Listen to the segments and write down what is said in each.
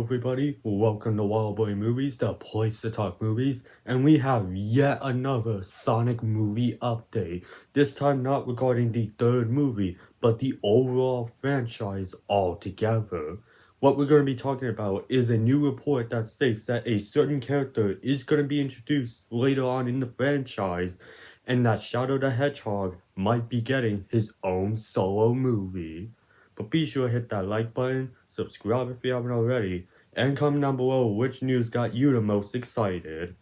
everybody, welcome to Wild Boy Movies, the place to talk movies, and we have yet another Sonic movie update. This time not regarding the third movie, but the overall franchise altogether. What we're going to be talking about is a new report that states that a certain character is going to be introduced later on in the franchise, and that Shadow the Hedgehog might be getting his own solo movie. But be sure to hit that like button, subscribe if you haven't already, and comment down below which news got you the most excited.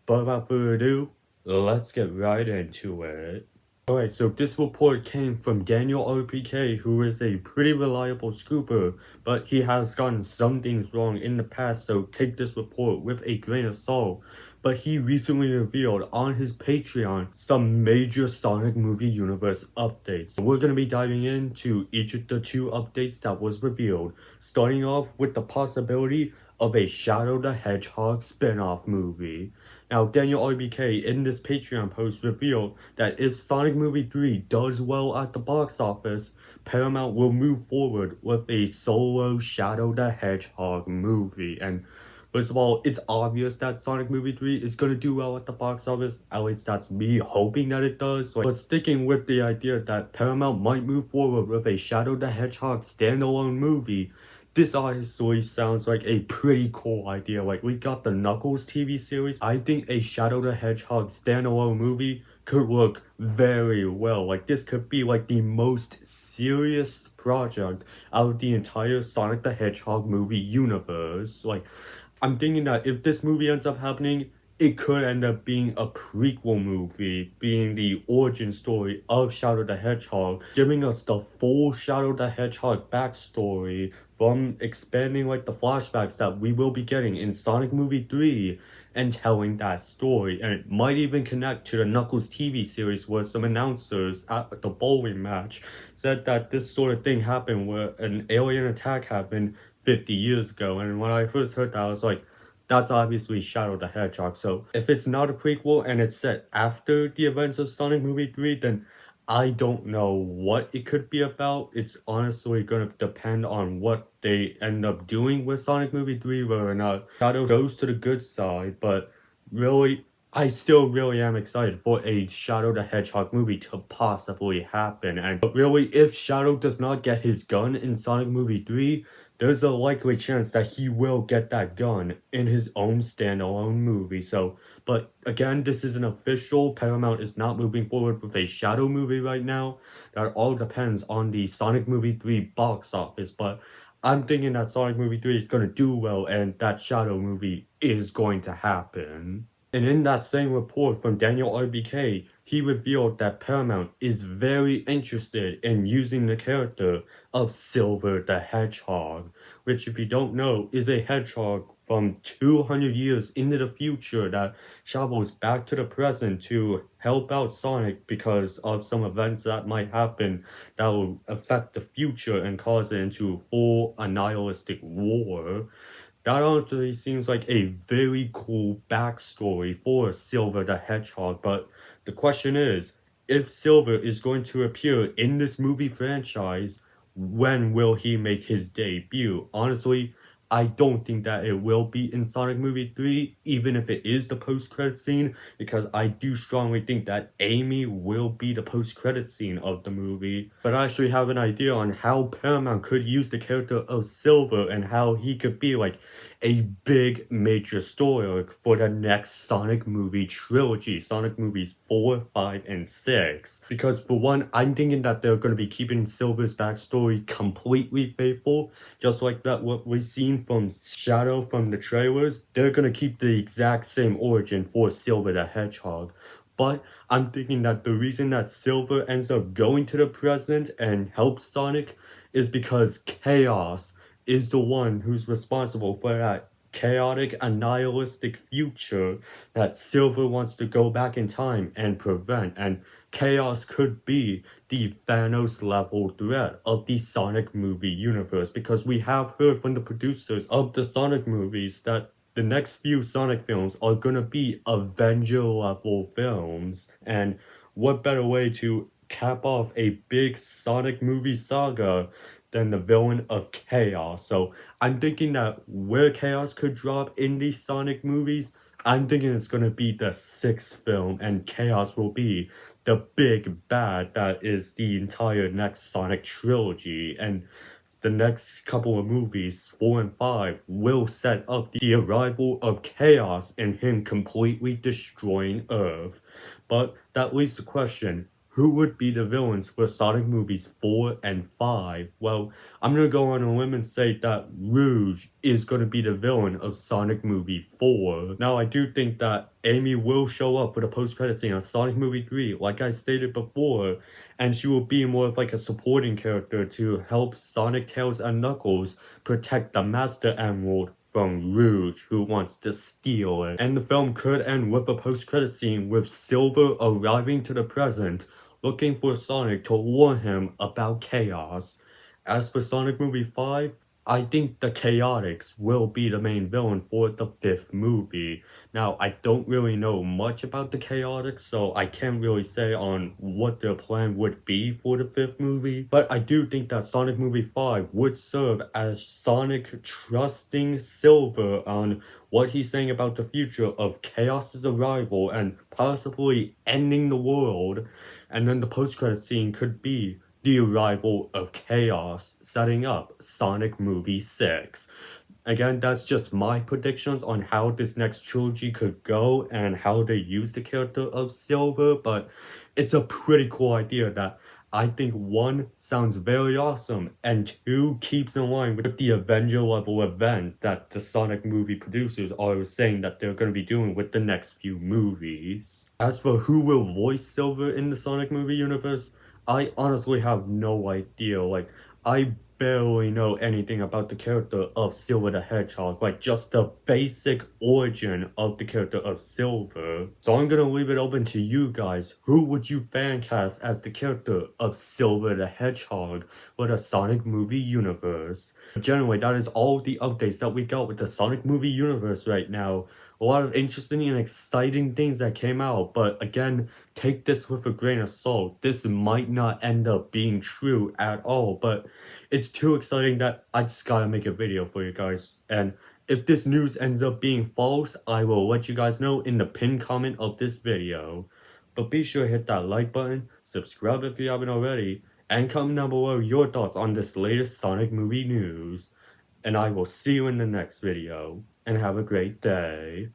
But without further ado, let's get right into it. Alright, so this report came from Daniel RPK, who is a pretty reliable scooper, but he has gotten some things wrong in the past, so take this report with a grain of salt. But he recently revealed on his Patreon some major Sonic movie universe updates. So we're going to be diving into each of the two updates that was revealed, starting off with the possibility of a Shadow the Hedgehog spin-off movie. Now, Daniel RBK in this Patreon post revealed that if Sonic Movie 3 does well at the box office, Paramount will move forward with a solo Shadow the Hedgehog movie. And first of all, it's obvious that Sonic Movie 3 is gonna do well at the box office, at least that's me hoping that it does. But sticking with the idea that Paramount might move forward with a Shadow the Hedgehog standalone movie, this honestly sounds like a pretty cool idea. Like, we got the Knuckles TV series. I think a Shadow the Hedgehog standalone movie could work very well. Like, this could be like the most serious project out of the entire Sonic the Hedgehog movie universe. Like, I'm thinking that if this movie ends up happening, it could end up being a prequel movie, being the origin story of Shadow the Hedgehog, giving us the full Shadow the Hedgehog backstory from expanding like the flashbacks that we will be getting in Sonic Movie 3 and telling that story. And it might even connect to the Knuckles TV series where some announcers at the bowling match said that this sort of thing happened where an alien attack happened 50 years ago. And when I first heard that, I was like, that's obviously Shadow the Hedgehog. So if it's not a prequel and it's set after the events of Sonic Movie 3, then I don't know what it could be about. It's honestly gonna depend on what they end up doing with Sonic Movie 3, whether or not Shadow goes to the good side. But really, I still really am excited for a Shadow the Hedgehog movie to possibly happen. And really, if Shadow does not get his gun in Sonic Movie 3, there's a likely chance that he will get that gun in his own standalone movie. So, but again, this isn't official. Paramount is not moving forward with a Shadow movie right now. That all depends on the Sonic Movie 3 box office. But I'm thinking that Sonic Movie 3 is going to do well and that Shadow movie is going to happen. And in that same report from Daniel RBK, he revealed that Paramount is very interested in using the character of Silver the Hedgehog, which, if you don't know, is a hedgehog from 200 years into the future that travels back to the present to help out Sonic because of some events that might happen that will affect the future and cause it into full annihilistic war. That honestly seems like a very cool backstory for Silver the Hedgehog, but the question is, if Silver is going to appear in this movie franchise, when will he make his debut? Honestly, I don't think that it will be in Sonic Movie 3, even if it is the post-credit scene, because I do strongly think that Amy will be the post-credit scene of the movie. But I actually have an idea on how Paramount could use the character of Silver and how he could be like a big major story arc for the next Sonic movie trilogy, Sonic movies 4, 5, and 6. Because for one, I'm thinking that they're going to be keeping Silver's backstory completely faithful, just like that what we've seen from Shadow from the trailers. They're going to keep the exact same origin for Silver the Hedgehog. But I'm thinking that the reason that Silver ends up going to the present and helps Sonic is because Chaos is the one who's responsible for that chaotic, annihilistic future that Silver wants to go back in time and prevent. And Chaos could be the Thanos-level threat of the Sonic movie universe, because we have heard from the producers of the Sonic movies that the next few Sonic films are gonna be Avenger-level films. And what better way to cap off a big Sonic movie saga than the villain of Chaos. So I'm thinking that where Chaos could drop in these Sonic movies, I'm thinking it's gonna be the sixth film, and Chaos will be the big bad that is the entire next Sonic trilogy. And the next couple of movies, 4 and 5, will set up the arrival of Chaos and him completely destroying Earth. But that leaves the question, who would be the villains for Sonic movies 4 and 5? Well, I'm gonna go on a limb and say that Rouge is gonna be the villain of Sonic movie 4. Now, I do think that Amy will show up for the post-credit scene of Sonic movie 3, like I stated before, and she will be more of like a supporting character to help Sonic, Tails, and Knuckles protect the Master Emerald from Rouge, who wants to steal it. And the film could end with a post-credit scene with Silver arriving to the present, looking for Sonic to warn him about Chaos. As for Sonic movie 5, I think the Chaotix will be the main villain for the 5th movie. Now, I don't really know much about the Chaotix, so I can't really say on what their plan would be for the 5th movie, but I do think that Sonic movie 5 would serve as Sonic trusting Silver on what he's saying about the future of Chaos's arrival and possibly ending the world, and then the post-credit scene could be the arrival of Chaos, setting up Sonic Movie 6. Again, that's just my predictions on how this next trilogy could go and how they use the character of Silver, but it's a pretty cool idea that I think 1 sounds very awesome, and 2 keeps in line with the Avenger level event that the Sonic movie producers are saying that they're going to be doing with the next few movies. As for who will voice Silver in the Sonic movie universe, I honestly have no idea. Like, I barely know anything about the character of Silver the Hedgehog, like just the basic origin of the character of Silver. So I'm gonna leave it open to you guys. Who would you fan cast as the character of Silver the Hedgehog for the Sonic movie universe? Generally, that is all the updates that we got with the Sonic movie universe right now. A lot of interesting and exciting things that came out, but again, take this with a grain of salt. This might not end up being true at all, but it's too exciting that I just gotta make a video for you guys. And if this news ends up being false, I will let you guys know in the pinned comment of this video. But be sure to hit that like button, subscribe if you haven't already, and comment down below your thoughts on this latest Sonic movie news. And I will see you in the next video, and have a great day.